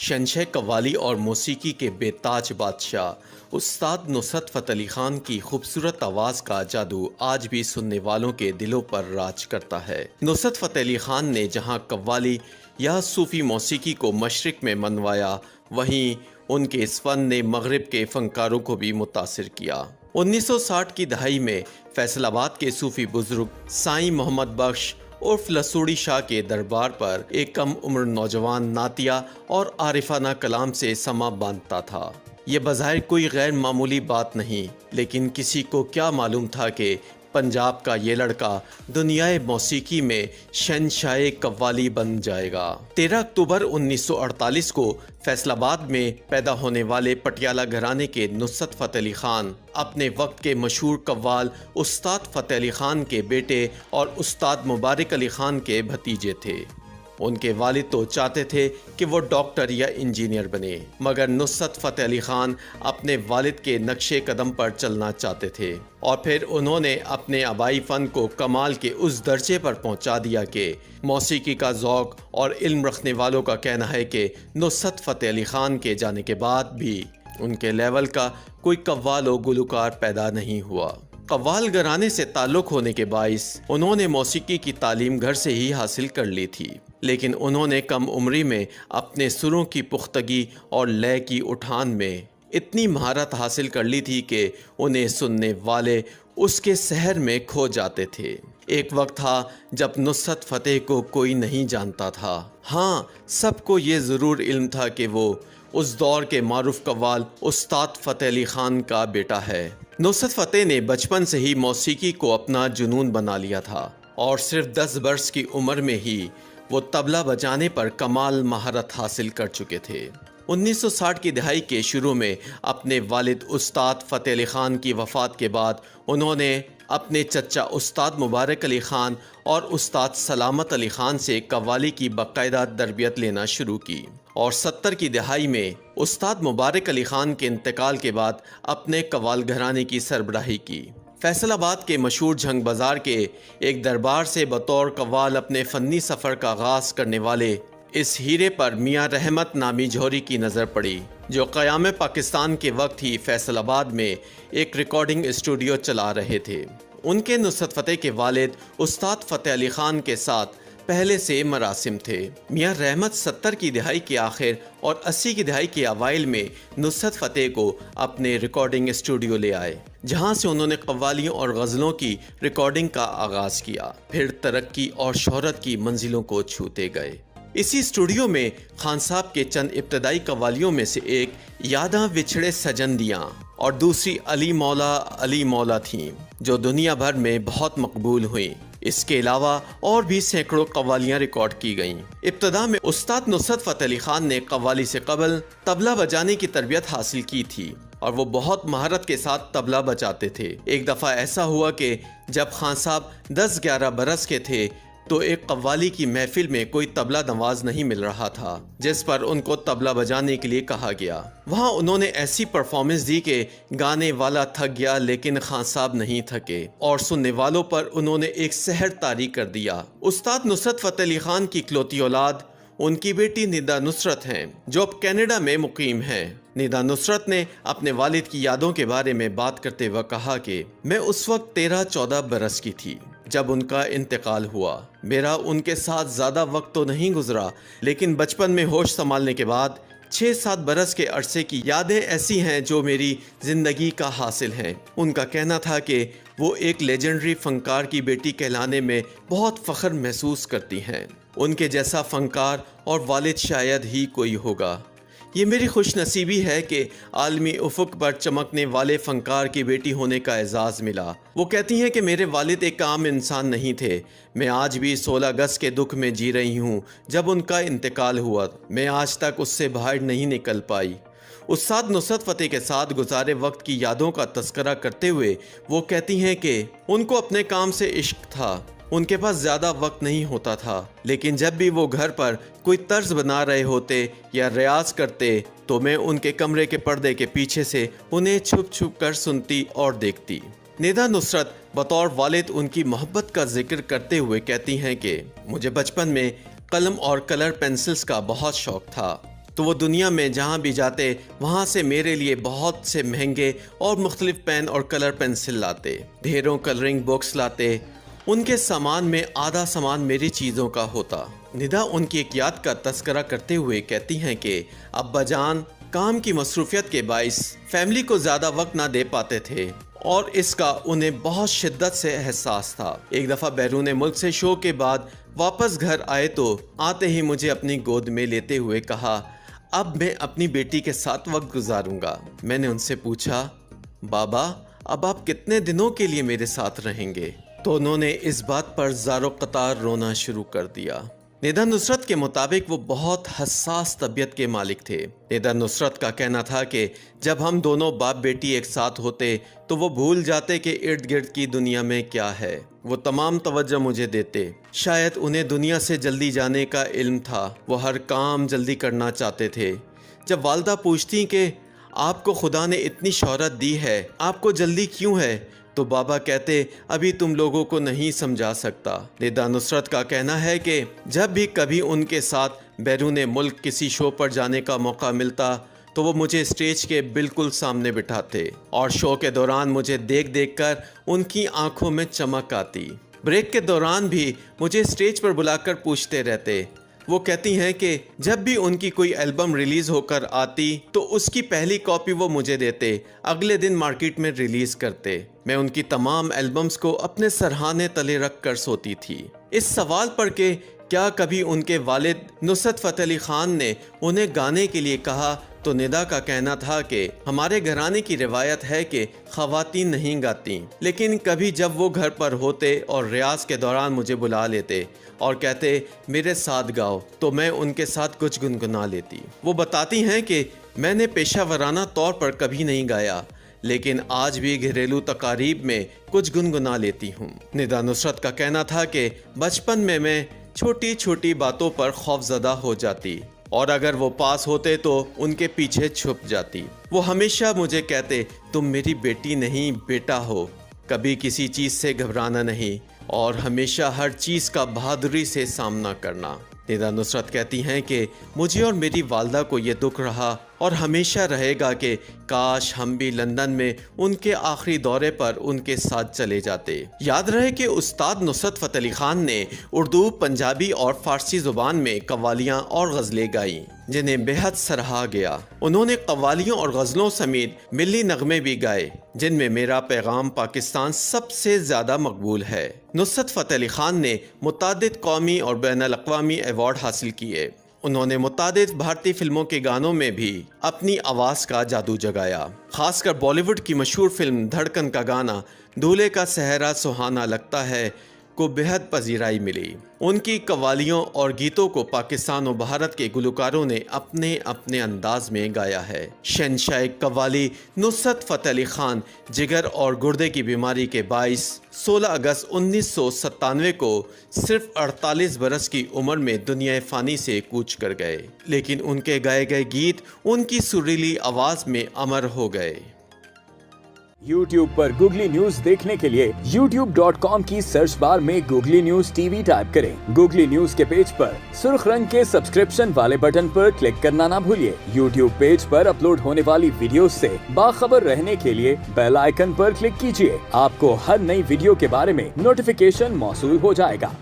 शहंशाह कव्वाली और मौसीकी के बेताज बादशाह उस्ताद नुसरत फ़तेह अली खान की खूबसूरत आवाज़ का जादू आज भी सुनने वालों के दिलों पर राज करता है। नुसरत फ़तेह अली खान ने जहां कव्वाली या सूफ़ी मौसीकी को मशरिक़ में मनवाया, वहीं उनके इस फ़न ने मगरिब के फ़नकारों को भी मुतासिर किया। 1960 की दहाई में फैसलाबाद के सूफ़ी बुज़ुर्ग साईं मोहम्मद बख्श उर्फ लसूड़ी शाह के दरबार पर एक कम उम्र नौजवान नातिया और आरिफाना कलाम से समा बांधता था। ये बज़ाहिर कोई गैर मामूली बात नहीं, लेकिन किसी को क्या मालूम था कि पंजाब का ये लड़का दुनियाए मौसीकी में शहंशाह कव्वाली बन जाएगा। 13 अक्टूबर 1948 को फैसलाबाद में पैदा होने वाले पटियाला घराने के नुसरत फ़तेह अली खान अपने वक्त के मशहूर कव्वाल उस्ताद फ़तेह अली खान के बेटे और उस्ताद मुबारक अली खान के भतीजे थे। उनके वालिद तो चाहते थे कि वो डॉक्टर या इंजीनियर बने, मगर नुसरत फ़तेह अली खान अपने वालिद के नक्शे कदम पर चलना चाहते थे और फिर उन्होंने अपने आबाई फ़न को कमाल के उस दर्जे पर पहुंचा दिया कि मौसीकी का ज़ौक़ और इल्म रखने वालों का कहना है कि नुसरत फ़तेह अली खान के जाने के बाद भी उनके लेवल का कोई कव्वाल और गुलकार पैदा नहीं हुआ। कव्वाल घराने से ताल्लुक़ होने के बाइस उन्होंने मौसीकी की तालीम घर से ही हासिल कर ली थी, लेकिन उन्होंने कम उम्री में अपने सुरों की पुख्तगी और लय की उठान में इतनी महारत हासिल कर ली थी कि उन्हें सुनने वाले उसके सहर में खो जाते थे। एक वक्त था जब नुसरत फ़तेह को कोई नहीं जानता था। हाँ, सबको ये ज़रूर इल्म था कि वो उस दौर के मारूफ कव्वाल उस्ताद फ़तेह अली खान का बेटा है। नुसरत फ़तेह ने बचपन से ही मौसीकी को अपना जुनून बना लिया था और सिर्फ 10 वर्ष की उम्र में ही वो तबला बजाने पर कमाल महारत हासिल कर चुके थे। 1960 की दहाई के शुरू में अपने वालिद उस्ताद फ़तेह अली खान की वफ़ात के बाद उन्होंने अपने चचा उस्ताद मुबारक अली खान और उस्ताद सलामत अली खान से कव्वाली की बाकायदा तरबियत लेना शुरू की और 70 की दहाई में उस्ताद मुबारक अली खान के इंतकाल के बाद अपने कव्वाल घराने की सरबराही की। फैसलाबाद के मशहूर झंग बाज़ार के एक दरबार से बतौर कव्वाल अपने फ़नी सफ़र का आगाज़ करने वाले इस हीरे पर मियाँ रहमत नामी जौहरी की नज़र पड़ी, जो क़याम पाकिस्तान के वक्त ही फैसलाबाद में एक रिकॉर्डिंग स्टूडियो चला रहे थे। उनके नुसरत फ़तेह के वालिद उस्ताद फ़तेह अली खान के साथ पहले से मरासिम थे। मियाँ रहमत 70 की दहाई के आखिर और 80 की दहाई के अवाइल में नुसरत फ़तेह को अपने रिकॉर्डिंग स्टूडियो ले आए, जहां से उन्होंने कव्वालियों और गज़लों की रिकॉर्डिंग का आगाज़ किया। फिर तरक्की और शोहरत की मंजिलों को छूते गए। इसी स्टूडियो में खान साहब के चंद इब्तदाई कव्वालियों में से एक यादां विछड़े सजन दियां और दूसरी अली मौला थीं, जो दुनिया भर में बहुत मकबूल हुई। इसके अलावा और भी सैकड़ों कव्वालियाँ रिकॉर्ड की गईं। इब्तदा में उस्ताद नुसरत फ़तेह अली खान ने कव्वाली से कबल तबला बजाने की तरबियत हासिल की थी और वो बहुत महारत के साथ तबला बजाते थे। एक दफ़ा ऐसा हुआ कि जब खान साहब 10-11 बरस के थे तो एक कव्वाली की महफिल में कोई तबला नवाज नहीं मिल रहा था, जिस पर उनको तबला बजाने के लिए कहा गया। वहाँ उन्होंने ऐसी परफॉर्मेंस दी कि गाने वाला थक गया, लेकिन खान साहब नहीं थके और सुनने वालों पर उन्होंने एक सहर तारी कर दिया। उस्ताद नुसरत फ़तेह अली खान की इकलौती औलाद उनकी बेटी निदा नुसरत हैं, जो अब कनाडा में मुकीम हैं। निदा नुसरत ने अपने वालिद की यादों के बारे में बात करते हुए कहा कि मैं उस वक्त 13-14 बरस की थी जब उनका इंतकाल हुआ। मेरा उनके साथ ज़्यादा वक्त तो नहीं गुजरा, लेकिन बचपन में होश संभालने के बाद 6-7 बरस के अरसे की यादें ऐसी हैं जो मेरी ज़िंदगी का हासिल हैं। उनका कहना था कि वो एक लेजेंडरी फ़नकार की बेटी कहलाने में बहुत फ़ख्र महसूस करती हैं। उनके जैसा फ़नकार और वालिद शायद ही कोई होगा। ये मेरी खुशनसीबी है कि आलमी उफ़ुक़ पर चमकने वाले फ़नकार की बेटी होने का एज़ाज़ मिला। वो कहती हैं कि मेरे वालिद एक आम इंसान नहीं थे। मैं आज भी 16 अगस्त के दुख में जी रही हूँ। जब उनका इंतकाल हुआ, मैं आज तक उससे बाहर नहीं निकल पाई। उस्ताद नुसरत फ़तेह के साथ गुजारे वक्त की यादों का तस्करा करते हुए वो कहती हैं कि उनको अपने काम से इश्क था। उनके पास ज़्यादा वक्त नहीं होता था, लेकिन जब भी वो घर पर कोई तर्ज बना रहे होते या रियाज करते तो मैं उनके कमरे के पर्दे के पीछे से उन्हें छुप छुप कर सुनती और देखती। निदा नुसरत बतौर वालिद उनकी मोहब्बत का जिक्र करते हुए कहती हैं कि मुझे बचपन में कलम और कलर पेंसिल्स का बहुत शौक था। तो वो दुनिया में जहाँ भी जाते वहाँ से मेरे लिए बहुत से महंगे और मुख्तलिफ पेन और कलर पेंसिल लाते, ढेरों कलरिंग बुक्स लाते। उनके सामान में आधा सामान मेरी चीज़ों का होता। निदा उनकी एक याद का तस्करा करते हुए कहती हैं कि अब्बा जान काम की मसरूफियत के बाइस फैमिली को ज़्यादा वक्त ना दे पाते थे और इसका उन्हें बहुत शिद्दत से एहसास था। एक दफ़ा बैरून मुल्क से शो के बाद वापस घर आए तो आते ही मुझे अपनी गोद में लेते हुए कहा, अब मैं अपनी बेटी के साथ वक्त गुजारूंगा। मैंने उनसे पूछा, बाबा अब आप कितने दिनों के लिए मेरे साथ रहेंगे? तो उन्होंने इस बात पर ज़ारो कतार रोना शुरू कर दिया। निदा नुसरत के मुताबिक वो बहुत हसास तबीयत के मालिक थे। निदा नुसरत का कहना था कि जब हम दोनों बाप बेटी एक साथ होते तो वो भूल जाते कि इर्द गिर्द की दुनिया में क्या है। वो तमाम तवज्जो मुझे देते। शायद उन्हें दुनिया से जल्दी जाने का इल्म था। वो हर काम जल्दी करना चाहते थे। जब वालदा पूछती कि आपको खुदा ने इतनी शोहरत दी है, आपको जल्दी क्यों है, तो बाबा कहते, अभी तुम लोगों को नहीं समझा सकता। निदा नुसरत का कहना है कि जब भी कभी उनके साथ बैरून मुल्क किसी शो पर जाने का मौका मिलता तो वो मुझे स्टेज के बिल्कुल सामने बिठाते और शो के दौरान मुझे देख देख कर उनकी आंखों में चमक आती। ब्रेक के दौरान भी मुझे स्टेज पर बुलाकर पूछते रहते। वो कहती हैं कि जब भी उनकी कोई एल्बम रिलीज़ होकर आती तो उसकी पहली कॉपी वो मुझे देते, अगले दिन मार्केट में रिलीज़ करते। मैं उनकी तमाम एल्बम्स को अपने सरहाने तले रख कर सोती थी। इस सवाल पर कि क्या कभी उनके वालिद नुसरत फ़तेह अली ख़ान ने उन्हें गाने के लिए कहा, तो निदा का कहना था कि हमारे घराने की रिवायत है कि ख़वातीन नहीं गाती, लेकिन कभी जब वो घर पर होते और रियाज के दौरान मुझे बुला लेते और कहते मेरे साथ गाओ, तो मैं उनके साथ कुछ गुनगुना लेती। वो बताती हैं कि मैंने पेशा वराना तौर पर कभी नहीं गाया, लेकिन आज भी घरेलू तकारीब में कुछ गुनगुना लेती हूँ। निदा नुसरत का कहना था कि बचपन में मैं छोटी छोटी बातों पर खौफजदा हो जाती और अगर वो पास होते तो उनके पीछे छुप जाती। वो हमेशा मुझे कहते, तुम मेरी बेटी नहीं बेटा हो, कभी किसी चीज़ से घबराना नहीं और हमेशा हर चीज़ का बहादुरी से सामना करना। निदा नुसरत कहती हैं कि मुझे और मेरी वालदा को ये दुख रहा और हमेशा रहेगा कि काश हम भी लंदन में उनके आखिरी दौरे पर उनके साथ चले जाते। याद रहे कि उस्ताद नुसरत फ़तेह अली ख़ान ने उर्दू, पंजाबी और फ़ारसी ज़ुबान में कव्वालियाँ और गज़लें गाईं, जिन्हें बेहद सराहा गया। उन्होंने कव्वालियों और गज़लों समेत मिली नगमे भी गाए, जिनमें मेरा पैगाम पाकिस्तान सबसे ज़्यादा मकबूल है। नुसरत फ़तेह अली ख़ान ने मुतादिद कौमी और बैनुल अक़वामी अवार्ड हासिल किए। उन्होंने मुतादिद भारतीय फिल्मों के गानों में भी अपनी आवाज़ का जादू जगाया। खासकर बॉलीवुड की मशहूर फिल्म धड़कन का गाना दूल्हे का सहरा सुहाना लगता है को बेहद पजीराई मिली। उनकी कव्वालियों और गीतों को पाकिस्तान और भारत के गुलकारों ने अपने अपने अंदाज में गाया है। शहंशाह कव्वाली नुसरत फ़तेह अली ख़ान जिगर और गुर्दे की बीमारी के बाइस 16 अगस्त 1997 को सिर्फ 48 बरस की उम्र में दुनिया फ़ानी से कूच कर गए, लेकिन उनके गाए गए गीत उनकी सुरीली आवाज़ में अमर हो गए। YouTube पर गूगली न्यूज देखने के लिए youtube.com की सर्च बार में गूगली न्यूज टीवी टाइप करें। गूगली न्यूज के पेज पर सुर्ख रंग के सब्सक्रिप्शन वाले बटन पर क्लिक करना ना भूलिए। YouTube पेज पर अपलोड होने वाली वीडियोस से बाखबर रहने के लिए बेल आइकन पर क्लिक कीजिए। आपको हर नई वीडियो के बारे में नोटिफिकेशन मौसूल हो जाएगा।